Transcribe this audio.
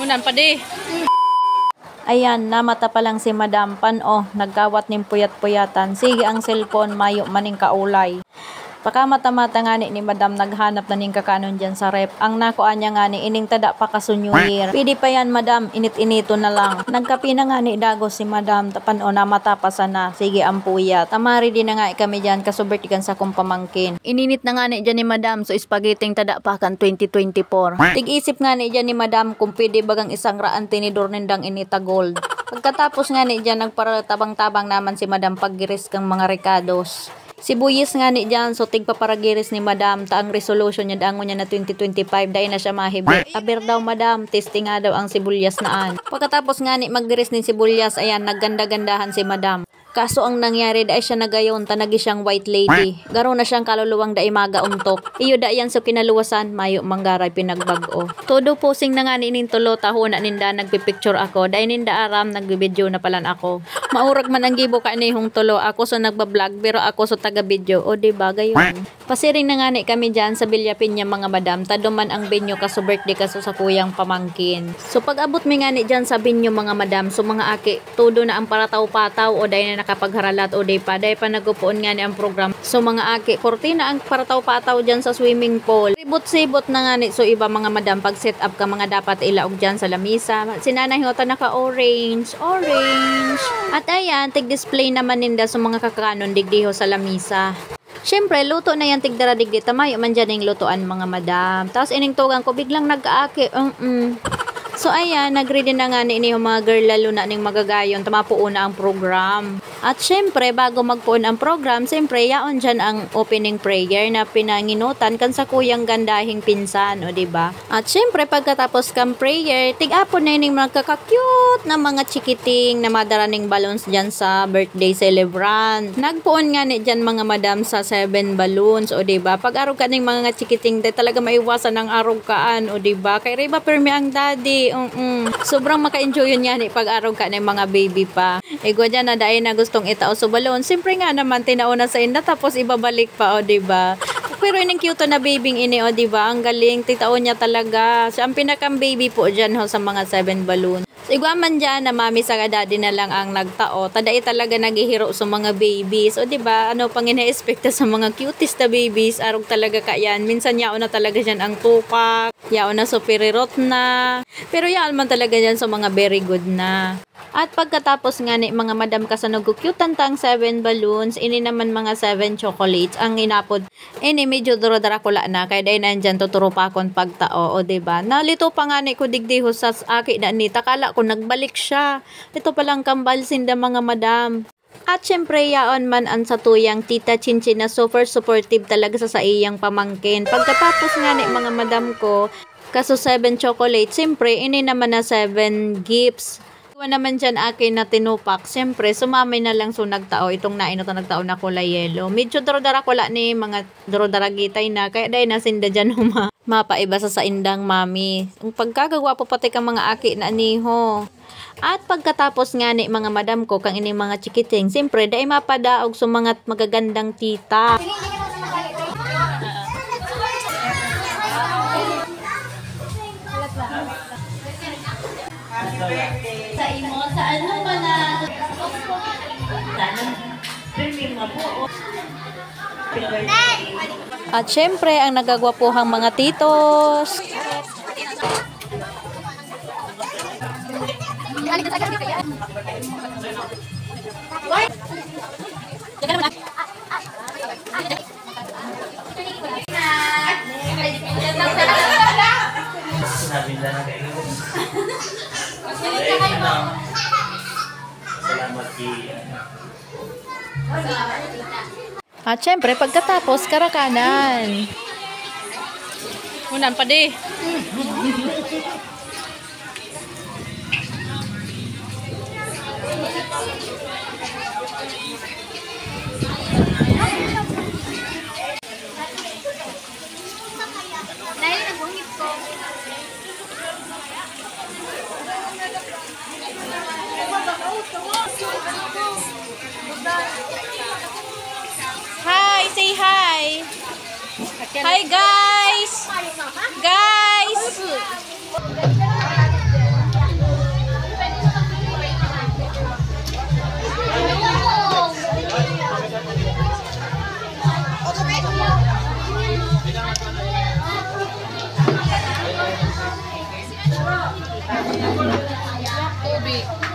Unan pa di. Ayan, namata pa lang si Madam Pan, nagkawat ning puyat-puyatan. Sige ang cellphone, mayo maning kaulay. Paka mata-mata nga ni Madam naghanap na ning kakanon dyan sa rep. Ang nakuan niya nga ni ining tada pa ka New Year. Pwede pa yan Madam, init-inito na lang. Nagkapi na nga ni Dago si Madam, tapan namata pa sana. Sige ang puyat. Tamari din na nga kami dyan, kasubertigan sa kong pamangkin. Ininit na nga ni dyan ni Madam, so spaghetti tada pa kan 2024. Tig-isip nga ni dyan ni Madam kung pwede bagang isang raan tinidor nindang inita gold. Pagkatapos nga ni dyan, nagparatabang-tabang naman si Madam paggiris kang mga recados. Sibuyas nga ni dyan, so tigpaparagiris ni Madam, taang resolution niya daangon niya na 2025, dahil na siya mahibit. Aber daw Madam, testing nga daw ang sibuyas naan. Pagkatapos nga ni maggiris ni sibuyas, ayan, nagganda-gandahan si Madam. Kaso ang nangyari, dahil siya nagayon, tanagi siyang white lady. Garo na siyang kaluluwang dahil maga untok. Iyo dayan so kinaluwasan, mayo manggaray pinagbago. Todo posing na nga ni tulo, taho na ninda, nagpipicture ako. Dahil ninda aram, nagbibideo na palan ako. Maurag man ang gibo ka inihong tulo, ako so nagbablog, pero ako so taga-video. O diba, gayon. Pasiring na nga ni kami dyan sa Bilyapin niya mga Madam, taduman ang binyo kaso birthday kaso sa kuyang pamangkin. So pag abot mi nga ni dyan sa binyo mga Madam, so mga aki, todo na ang parataw-pataw o dahil na nakapagharalat o day pa nagupuon nga ni ang program. So mga aki, kortina ang parataw-pataw dyan sa swimming pool. Sibot-sibot na nga ni, so iba mga Madam, pag set up ka mga dapat ilaog dyan sa lamisa. Sinanay hota naka-orange. At ayan, tig-display naman ninda sa mga kakanon digdiho sa lamisa. Siyempre, luto na yan tigdara digdi. Tamayo man dyan yung lutoan mga Madam. Tapos ining tugang ko, biglang nag-aaki. So ayan, nag-ready na nga ni yung mga girl lalo na ning magagayon, tamapuon na ang program. At syempre, bago magpuon ang program, syempre, yaon dyan ang opening prayer na pinanginutan kan sa kuyang gandahing pinsan, o diba? At syempre, pagkatapos kang prayer, tig-apon na yung magkaka-cute na mga chikiting na madaraning balloons dyan sa birthday celebrant. Nagpuon nga ni dyan mga Madam sa 7 balloons, o diba? Pag arog ka ng mga chikiting, talaga maiwasan ang arog kaan, o diba? Kay Reba Permi ang daddy. Sobrang maka-enjoy yun yan pag-araw ka ng mga baby pa. Ego dyan na dahil na gustong itao sa balon. Siyempre nga naman tinauna sa inda tapos ibabalik pa, o diba? Pero ining cute na babing ini, o diba? Ang galing, titao niya talaga. Siya ang pinakang baby po dyan sa mga 7 balloon. Igwa man dyan na mami sa daddy na lang ang nagtao. Taday talaga naghihiro sa mga babies. O diba, ano pang ina-expect sa mga cutest na babies. Arog talaga ka yan. Minsan yaon na talaga dyan ang tupak. Yaon na superirot na. Pero yaon man talaga dyan sa mga very good na. At pagkatapos nga ni mga Madam kasanog kukyutan tang 7 balloons, ini naman mga 7 chocolates ang inapod. Ini medyo duro-dara ko na kaya dahil nandyan tuturo pa akong pagtao, o diba? Nalito pa nga ni ko digdiho sa aki na ni, takala ko nagbalik siya. Ito palang kambal sinda mga Madam. At syempre yaon man ang satuyang tita Chinchin na super supportive talaga sa iyang pamangkin. Pagkatapos nga ni mga Madam ko, kaso 7 chocolates, syempre ini naman na 7 gifts. Naman dyan akin na tinupak. Siyempre, sumamay na lang so nagtao. Itong naino to nagtao na kulay yellow. Medyo daro-dara kula ni mga daro-dara gitay na. Kaya dahil nasinda dyan mapaiba sa indang mami. Ang pagkagagawa po pati kang mga aki na aniho. At pagkatapos nga ni mga Madam ko, kang ini mga chikiting, siyempre, dahil mapadaog sa mga magagandang tita. Sa imo, sa ano ba na At syempre, ang nagagwapuhang mga titos. At syempre, pagkatapos, karakanan. Unan pa di. Hi, say hi. Hi guys. Guys. Tubig.